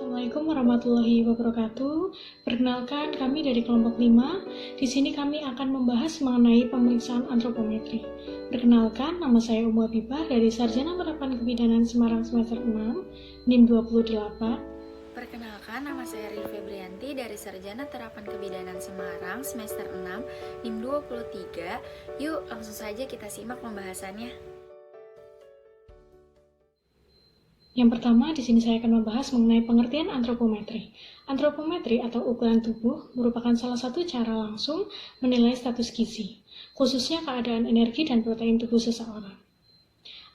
Assalamualaikum warahmatullahi wabarakatuh. Perkenalkan, kami dari kelompok 5. Di sini kami akan membahas mengenai pemeriksaan antropometri. Perkenalkan, nama saya Umu Habibah dari Sarjana Penerapan Kebidanan Semarang semester 6, NIM 28. Perkenalkan, nama saya Ril Febrianti dari Sarjana Terapan Kebidanan Semarang semester 6, NIM 23. Yuk, langsung saja kita simak pembahasannya. Yang pertama, di sini saya akan membahas mengenai pengertian antropometri. Antropometri atau ukuran tubuh merupakan salah satu cara langsung menilai status gizi, khususnya keadaan energi dan protein tubuh seseorang.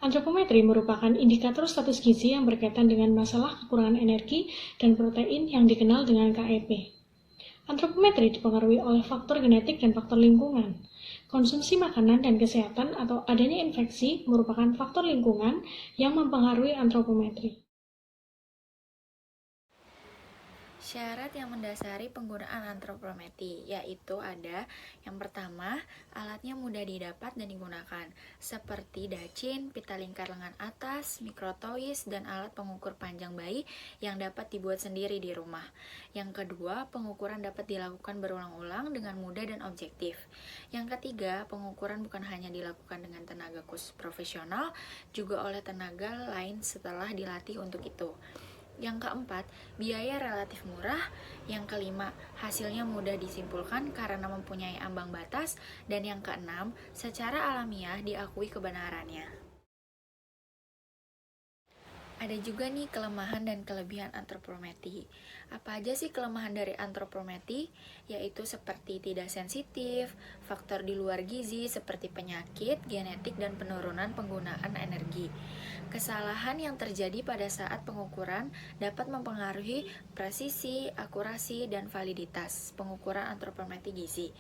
Antropometri merupakan indikator status gizi yang berkaitan dengan masalah kekurangan energi dan protein yang dikenal dengan KEP. Antropometri dipengaruhi oleh faktor genetik dan faktor lingkungan. Konsumsi makanan dan kesehatan atau adanya infeksi merupakan faktor lingkungan yang mempengaruhi antropometri. Syarat yang mendasari penggunaan antropometri yaitu ada yang pertama, alatnya mudah didapat dan digunakan seperti dacin, pita lingkar lengan atas, mikrotois, dan alat pengukur panjang bayi yang dapat dibuat sendiri di rumah. Yang kedua, pengukuran dapat dilakukan berulang-ulang dengan mudah dan objektif. Yang ketiga, pengukuran bukan hanya dilakukan dengan tenaga khusus profesional, juga oleh tenaga lain setelah dilatih untuk itu. Yang keempat, biaya relatif murah. Yang kelima, hasilnya mudah disimpulkan karena mempunyai ambang batas. Dan yang keenam, secara alamiah diakui kebenarannya. Ada juga nih kelemahan dan kelebihan antropometri. Apa aja sih kelemahan dari antropometri? Yaitu seperti tidak sensitif, faktor di luar gizi seperti penyakit, genetik, dan penurunan penggunaan energi. Kesalahan yang terjadi pada saat pengukuran dapat mempengaruhi presisi, akurasi, dan validitas pengukuran antropometri gizi.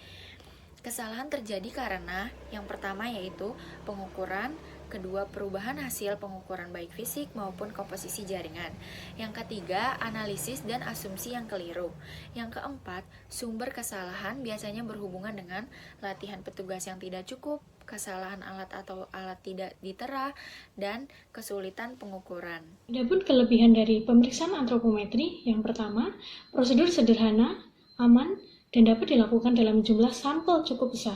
Kesalahan terjadi karena yang pertama yaitu pengukuran, kedua perubahan hasil pengukuran baik fisik maupun komposisi jaringan. Yang ketiga, analisis dan asumsi yang keliru. Yang keempat, sumber kesalahan biasanya berhubungan dengan latihan petugas yang tidak cukup, kesalahan alat atau alat tidak ditera, dan kesulitan pengukuran. Adapun kelebihan dari pemeriksaan antropometri, yang pertama, prosedur sederhana, aman, dan dapat dilakukan dalam jumlah sampel cukup besar.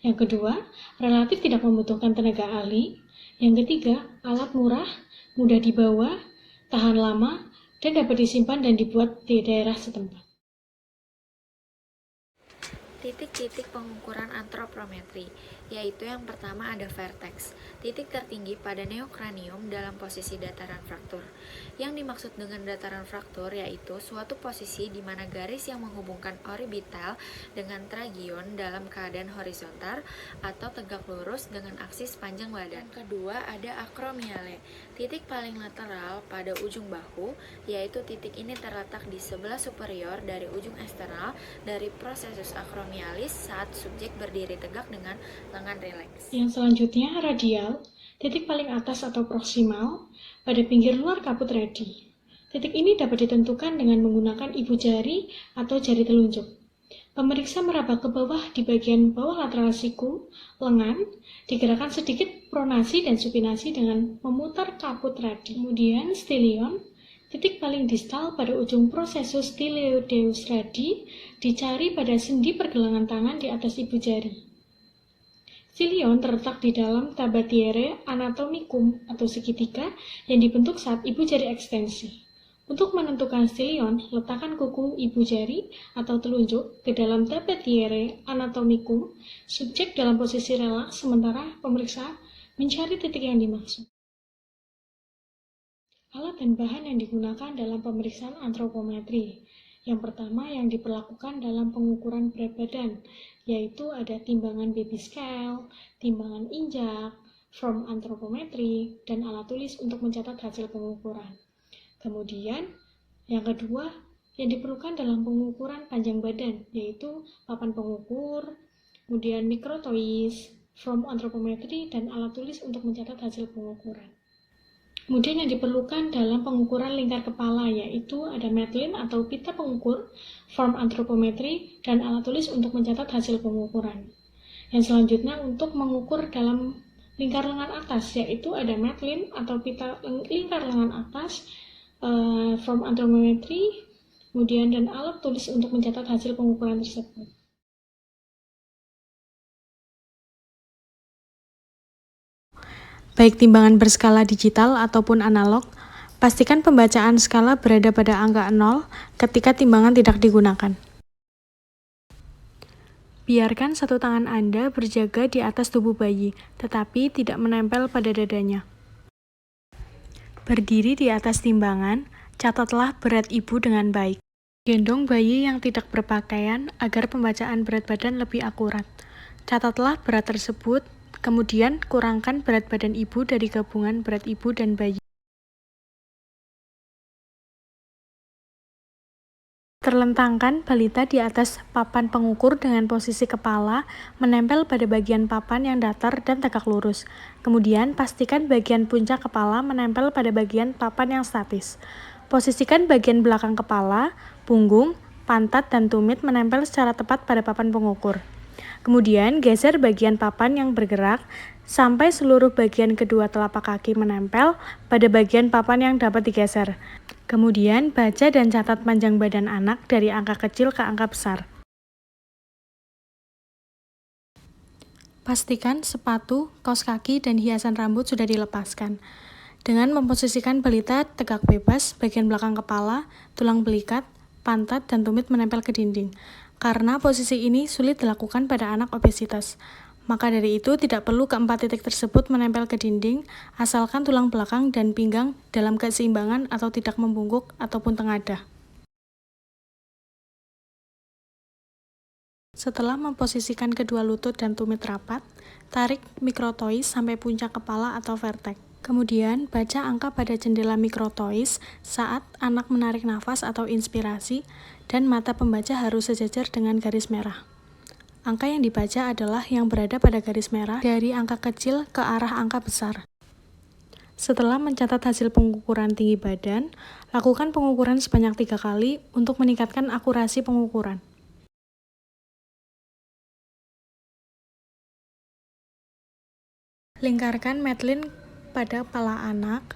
Yang kedua, relatif tidak membutuhkan tenaga ahli. Yang ketiga, alat murah, mudah dibawa, tahan lama, dan dapat disimpan dan dibuat di daerah setempat. Titik-titik pengukuran antropometri, yaitu yang pertama ada vertex, titik tertinggi pada neokranium dalam posisi dataran fraktur. Yang dimaksud dengan dataran fraktur yaitu suatu posisi di mana garis yang menghubungkan orbital dengan tragion dalam keadaan horizontal atau tegak lurus dengan aksis panjang badan. Yang kedua ada acromiale, titik paling lateral pada ujung bahu, yaitu titik ini terletak di sebelah superior dari ujung eksternal dari prosesus acromialis saat subjek berdiri tegak dengan lengan rileks. Yang selanjutnya radial, titik paling atas atau proksimal pada pinggir luar kaput radi. Titik ini dapat ditentukan dengan menggunakan ibu jari atau jari telunjuk. Pemeriksa meraba ke bawah di bagian bawah lateral siku, lengan, digerakkan sedikit pronasi dan supinasi dengan memutar kaput radi. Kemudian stylion, titik paling distal pada ujung prosesus styloideus radi dicari pada sendi pergelangan tangan di atas ibu jari. Stylion terletak di dalam tabatiere anatomicum atau segitiga yang dibentuk saat ibu jari ekstensi. Untuk menentukan stylion, letakkan kuku ibu jari atau telunjuk ke dalam tabatiere anatomicum, subjek dalam posisi relaks sementara pemeriksa mencari titik yang dimaksud. Alat dan bahan yang digunakan dalam pemeriksaan antropometri. Yang pertama yang diperlakukan dalam pengukuran berat badan, yaitu ada timbangan baby scale, timbangan injak, form antropometri, dan alat tulis untuk mencatat hasil pengukuran. Kemudian, yang kedua yang diperlukan dalam pengukuran panjang badan, yaitu papan pengukur, kemudian mikrotois, form antropometri, dan alat tulis untuk mencatat hasil pengukuran. Kemudian yang diperlukan dalam pengukuran lingkar kepala yaitu ada Matlin atau pita pengukur, form antropometri, dan alat tulis untuk mencatat hasil pengukuran. Yang selanjutnya untuk mengukur dalam lingkar lengan atas yaitu ada Matlin atau pita lingkar lengan atas, form antropometri, kemudian dan alat tulis untuk mencatat hasil pengukuran tersebut. Baik timbangan berskala digital ataupun analog, pastikan pembacaan skala berada pada angka 0 ketika timbangan tidak digunakan. Biarkan satu tangan Anda berjaga di atas tubuh bayi, tetapi tidak menempel pada dadanya. Berdiri di atas timbangan, catatlah berat ibu dengan baik. Gendong bayi yang tidak berpakaian agar pembacaan berat badan lebih akurat. Catatlah berat tersebut, kemudian kurangkan berat badan ibu dari gabungan berat ibu dan bayi. Terlentangkan balita di atas papan pengukur dengan posisi kepala menempel pada bagian papan yang datar dan tegak lurus. Kemudian pastikan bagian puncak kepala menempel pada bagian papan yang statis. Posisikan bagian belakang kepala, punggung, pantat, dan tumit menempel secara tepat pada papan pengukur. Kemudian geser bagian papan yang bergerak sampai seluruh bagian kedua telapak kaki menempel pada bagian papan yang dapat digeser. Kemudian, baca dan catat panjang badan anak dari angka kecil ke angka besar. Pastikan sepatu, kaos kaki, dan hiasan rambut sudah dilepaskan. Dengan memposisikan balita tegak bebas, bagian belakang kepala, tulang belikat, pantat, dan tumit menempel ke dinding. Karena posisi ini sulit dilakukan pada anak obesitas. Maka dari itu, tidak perlu keempat titik tersebut menempel ke dinding, asalkan tulang belakang dan pinggang dalam keseimbangan atau tidak membungkuk ataupun tengadah. Setelah memposisikan kedua lutut dan tumit rapat, tarik mikrotois sampai puncak kepala atau vertex. Kemudian, baca angka pada jendela mikrotois saat anak menarik nafas atau inspirasi, dan mata pembaca harus sejajar dengan garis merah. Angka yang dibaca adalah yang berada pada garis merah dari angka kecil ke arah angka besar. Setelah mencatat hasil pengukuran tinggi badan, lakukan pengukuran sebanyak 3 kali untuk meningkatkan akurasi pengukuran. Lingkarkan Madeline pada kepala anak,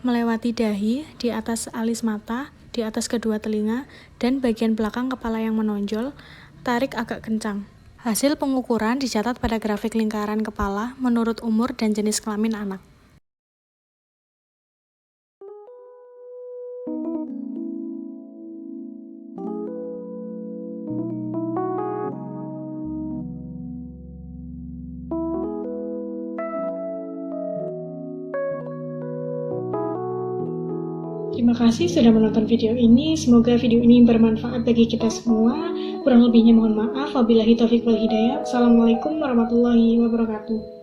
melewati dahi, di atas alis mata, di atas kedua telinga, dan bagian belakang kepala yang menonjol, tarik agak kencang. Hasil pengukuran dicatat pada grafik lingkaran kepala menurut umur dan jenis kelamin anak. Terima kasih sudah menonton video ini. Semoga video ini bermanfaat bagi kita semua. Kurang lebihnya mohon maaf. Wabillahi taufiq wal hidayah. Assalamualaikum warahmatullahi wabarakatuh.